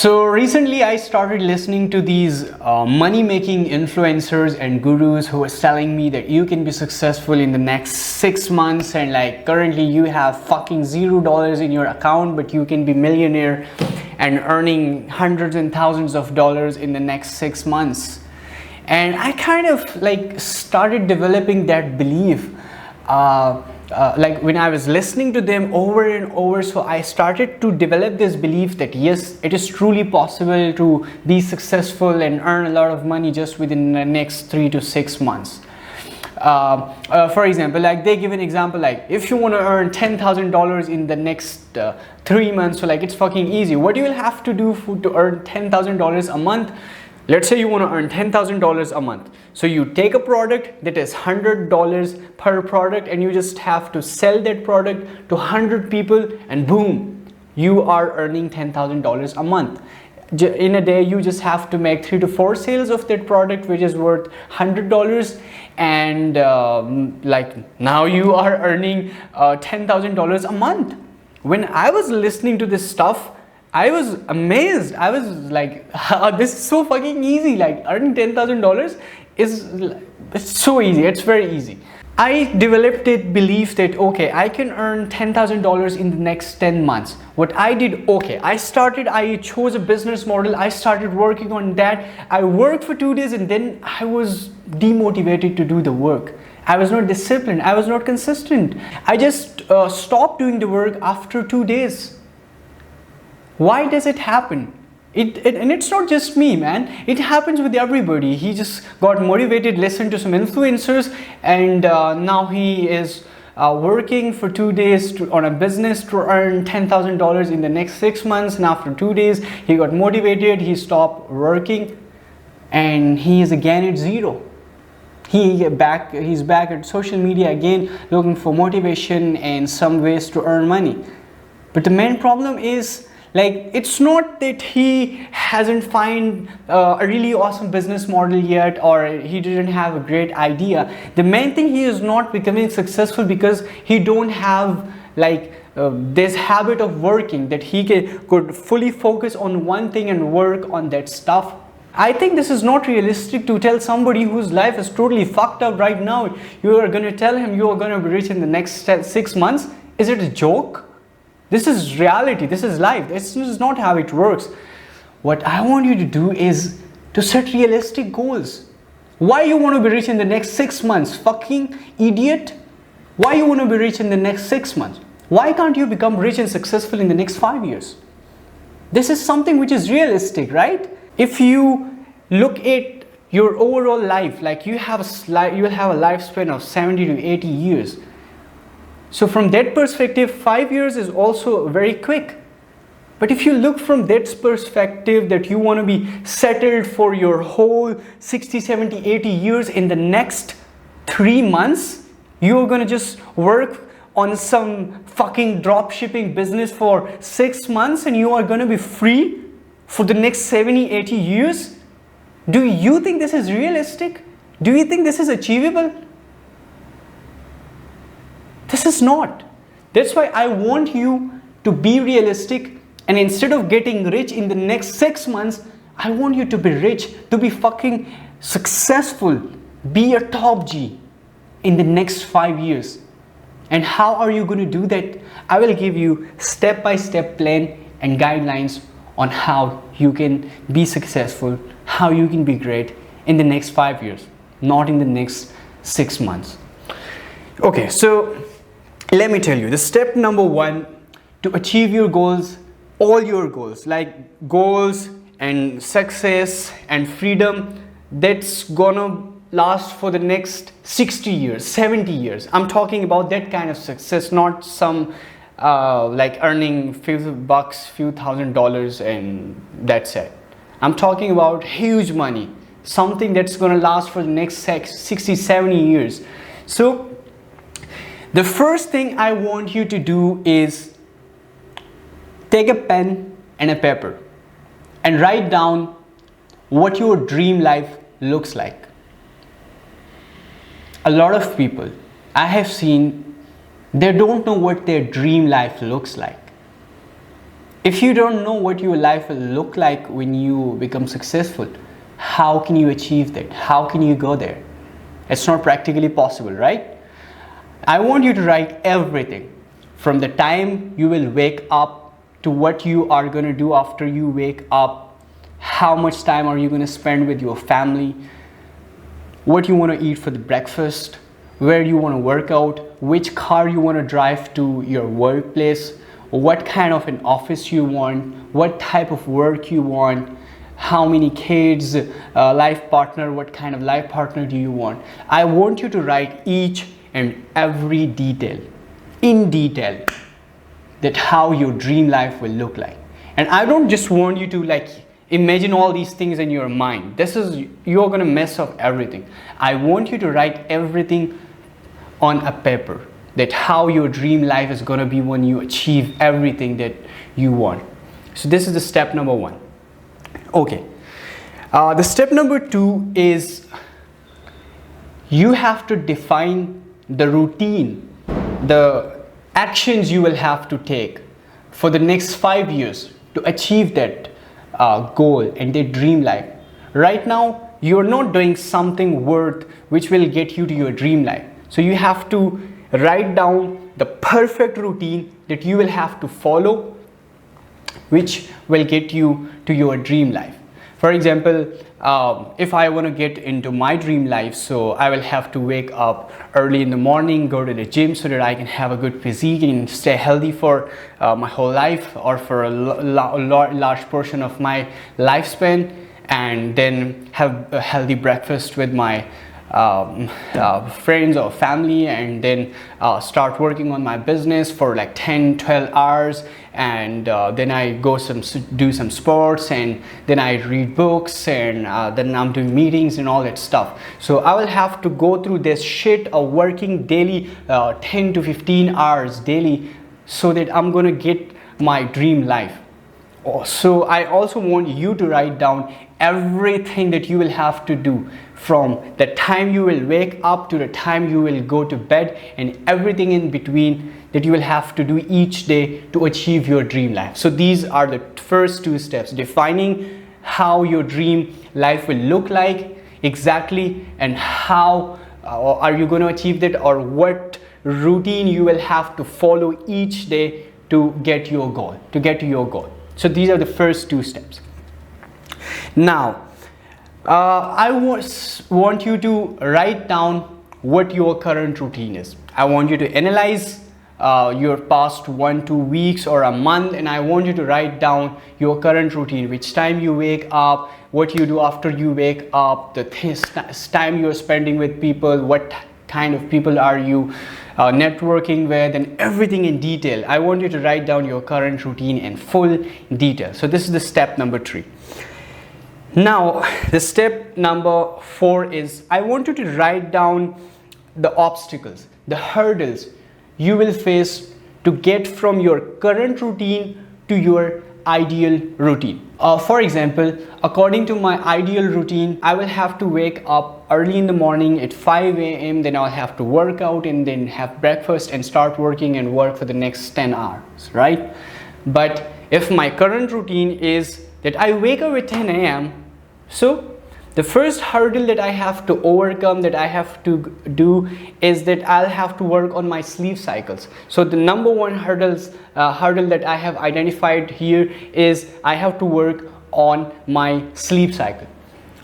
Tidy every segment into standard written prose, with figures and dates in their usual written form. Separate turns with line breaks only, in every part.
So recently I started listening to these money-making influencers and gurus who are telling me that you can be successful in the next 6 months, and like currently you have fucking $0 in your account, but you can be millionaire and earning hundreds and thousands of dollars in the next 6 months. And I kind of like started developing that belief. Like when I was listening to them over and over, so I started to develop this belief that yes, it is truly possible to be successful and earn a lot of money just within the next 3 to 6 months. For example, like they give an example, like if you want to earn $10,000 in the next 3 months, so like it's fucking easy. What you will have to do to earn $10,000 a month? Let's say you want to earn $10,000 a month. So you take a product that is $100 per product, and you just have to sell that product to 100 people, and boom, you are earning $10,000 a month. In a day, you just have to make 3 to 4 sales of that product, which is worth $100, and like now you are earning $10,000 a month. When I was listening to this stuff, I was amazed. I was like, this is so fucking easy. Like earning $10,000 it's so easy. It's very easy. I developed a belief that okay, I can earn $10,000 in the next 10 months. What I did, okay, I chose a business model. I started working on that. I worked for 2 days, and then I was demotivated to do the work. I was not disciplined. I was not consistent. I just stopped doing the work after 2 days. Why does it happen? And it's not just me, man. It happens with everybody. He just got motivated, listened to some influencers, and now he is working for 2 days on a business to earn $10,000 in the next 6 months. And after 2 days, he got motivated. He stopped working, and he is again at zero. He's back at social media again, looking for motivation and some ways to earn money. But the main problem is, like, it's not that he hasn't found a really awesome business model yet, or he didn't have a great idea. The main thing, he is not becoming successful because he don't have like this habit of working, that he could fully focus on one thing and work on that stuff. I think this is not realistic to tell somebody whose life is totally fucked up right now. You are going to tell him you are going to be rich in the next 6 months. Is it a joke? This is reality. This is life. This is not how it works. What I want you to do is to set realistic goals. Why you want to be rich in the next 6 months? Fucking idiot. Why you want to be rich in the next 6 months? Why can't you become rich and successful in the next 5 years? This is something which is realistic, right? If you look at your overall life, like you will have a lifespan of 70 to 80 years. So from that perspective, 5 years is also very quick. But if you look from that perspective, that you want to be settled for your whole 60, 70, 80 years, in the next 3 months, you're going to just work on some fucking drop shipping business for 6 months, and you are going to be free for the next 70, 80 years. Do you think this is realistic? Do you think this is achievable? This is not. That's why I want you to be realistic, and instead of getting rich in the next 6 months, I want you to be rich, to be fucking successful, be a top G in the next 5 years. And how are you going to do that? I will give you step-by-step plan and guidelines on how you can be successful, how you can be great in the next 5 years, not in the next 6 months. Okay, so let me tell you, the step number 1 to achieve your goals, all your goals, like goals and success and freedom, that's gonna last for the next 60 years, 70 years. I'm talking about that kind of success, not some like earning few bucks, few $1,000s and that's it. I'm talking about huge money, something that's gonna last for the next 60, 70 years. So the first thing I want you to do is take a pen and a paper and write down what your dream life looks like. A lot of people I have seen, they don't know what their dream life looks like. If you don't know what your life will look like when you become successful, how can you achieve that? How can you go there? It's not practically possible, right? I want you to write everything from the time you will wake up to what you are going to do after you wake up, how much time are you going to spend with your family, what you want to eat for the breakfast, where you want to work out, which car you want to drive to your workplace, what kind of an office you want, what type of work you want, how many kids, life partner, what kind of life partner do you want. I want you to write each and every detail, in detail, that how your dream life will look like. And I don't just want you to like imagine all these things in your mind. You're gonna mess up everything. I want you to write everything on a paper, that how your dream life is gonna be when you achieve everything that you want. So this is the step number 1. Okay, the step number 2 is you have to define the routine, the actions you will have to take for the next 5 years to achieve that goal and their dream life. Right now, you're not doing something which will get you to your dream life. So you have to write down the perfect routine that you will have to follow, which will get you to your dream life. For example, if I want to get into my dream life, so I will have to wake up early in the morning, go to the gym so that I can have a good physique and stay healthy for my whole life, or for a large portion of my lifespan, and then have a healthy breakfast with my friends or family, and then start working on my business for like 10-12 hours, and then I go do some sports, and then I read books, and then I'm doing meetings and all that stuff. So I will have to go through this shit of working daily 10 to 15 hours daily, so that I'm gonna get my dream life. So I also want you to write down everything that you will have to do from the time you will wake up to the time you will go to bed, and everything in between that you will have to do each day to achieve your dream life. So these are the first 2 steps: defining how your dream life will look like exactly, and how are you going to achieve that, or what routine you will have to follow each day to get your goal, to get to your goal. So these are the first 2 steps. Now, I want you to write down what your current routine is. I want you to analyze your past 1-2 weeks or a month, and I want you to write down your current routine, which time you wake up, what you do after you wake up, the time you're spending with people, what kind of people are you networking with, and everything in detail. I want you to write down your current routine in full detail. So this is the step number 3. Now, the step number 4 is I want you to write down the obstacles, the hurdles you will face to get from your current routine to your ideal routine. For example, according to my ideal routine, I will have to wake up early in the morning at 5 a.m. Then I'll have to work out and then have breakfast and start working and work for the next 10 hours, right? But if my current routine is that I wake up at 10 a.m., so the first hurdle that I have to overcome, that I have to do, is that I'll have to work on my sleep cycles. So the number 1 hurdle that I have identified here is I have to work on my sleep cycle.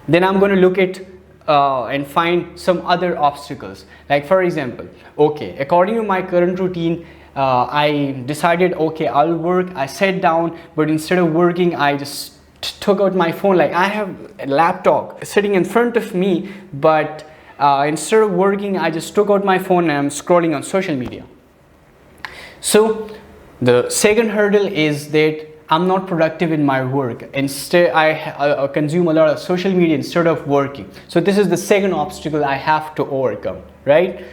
Then I'm going to look at and find some other obstacles. Like for example, okay, according to my current routine, I decided, okay, I'll work. I sat down, but instead of working, I just took out my phone. Like I have a laptop sitting in front of me, but instead of working, I just took out my phone and I'm scrolling on social media. So the second hurdle is that I'm not productive in my work. Instead, I consume a lot of social media instead of working. So this is the second obstacle I have to overcome, right?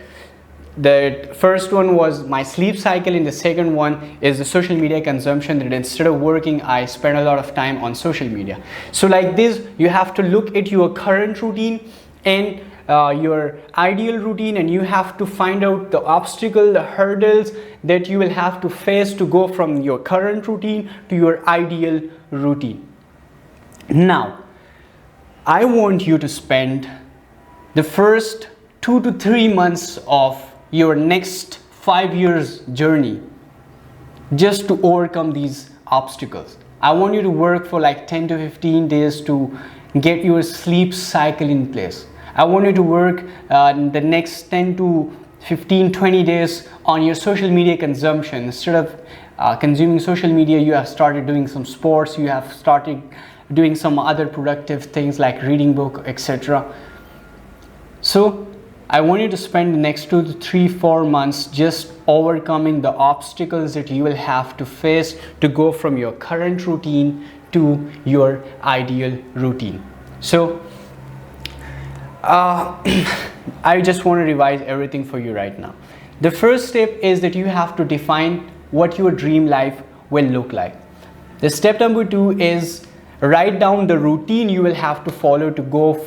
The first one was my sleep cycle, and the second one is the social media consumption, that instead of working, I spend a lot of time on social media. So like this, you have to look at your current routine and your ideal routine, and you have to find out the obstacle, the hurdles that you will have to face to go from your current routine to your ideal routine. Now, I want you to spend the first 2 to 3 months of your next 5 years journey just to overcome these obstacles. I want you to work for like 10 to 15 days to get your sleep cycle in place. I want you to work the next 10 to 15, 20 days on your social media consumption. Instead of consuming social media, you have started doing some sports, you have started doing some other productive things like reading book, etc. So I want you to spend the next 2 to 3, 4 months just overcoming the obstacles that you will have to face to go from your current routine to your ideal routine. So I just want to revise everything for you right now. The first step is that you have to define what your dream life will look like. The step number 2 is write down the routine you will have to follow to go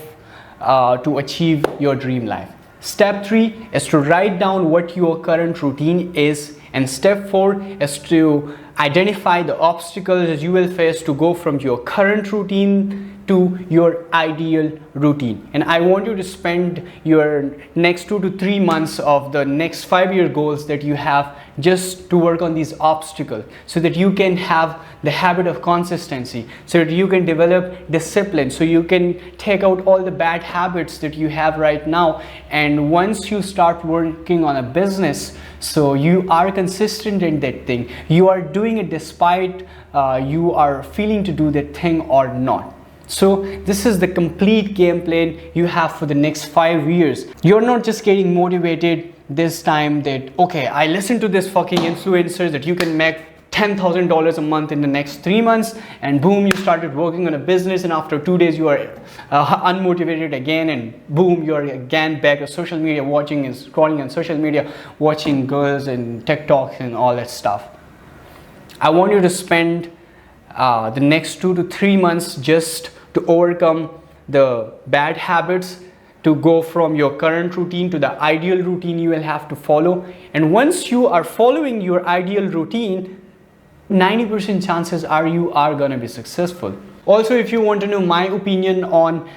to achieve your dream life. Step 3 is to write down what your current routine is, and step 4 is to identify the obstacles you will face to go from your current routine to your ideal routine. And I want you to spend your next 2 to 3 months of the next 5-year goals that you have just to work on these obstacles, so that you can have the habit of consistency, so that you can develop discipline, so you can take out all the bad habits that you have right now. And once you start working on a business, so you are consistent in that thing, you are doing it despite you are feeling to do that thing or not. So this is the complete game plan you have for the next 5 years. You're not just getting motivated this time that, okay, I listened to this fucking influencer that you can make $10,000 a month in the next 3 months, and boom, you started working on a business, and after 2 days you are unmotivated again, and boom, you are again back to social media, watching and scrolling on social media, watching girls and TikToks and all that stuff. I want you to spend the next 2 to 3 months just to overcome the bad habits, to go from your current routine to the ideal routine you will have to follow. And once you are following your ideal routine, 90% chances are you are gonna be successful. Also, if you want to know my opinion on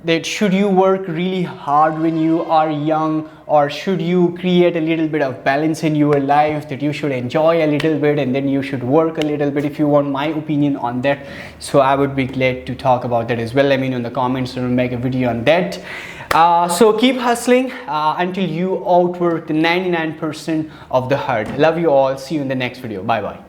that should you work really hard when you are young, or should you create a little bit of balance in your life, that you should enjoy a little bit and then you should work a little bit, if you want my opinion on that, so I would be glad to talk about that as well. Let me know in the comments and we'll make a video on that. So keep hustling until you outwork the 99% of the herd. Love you all. See you in the next video. Bye bye.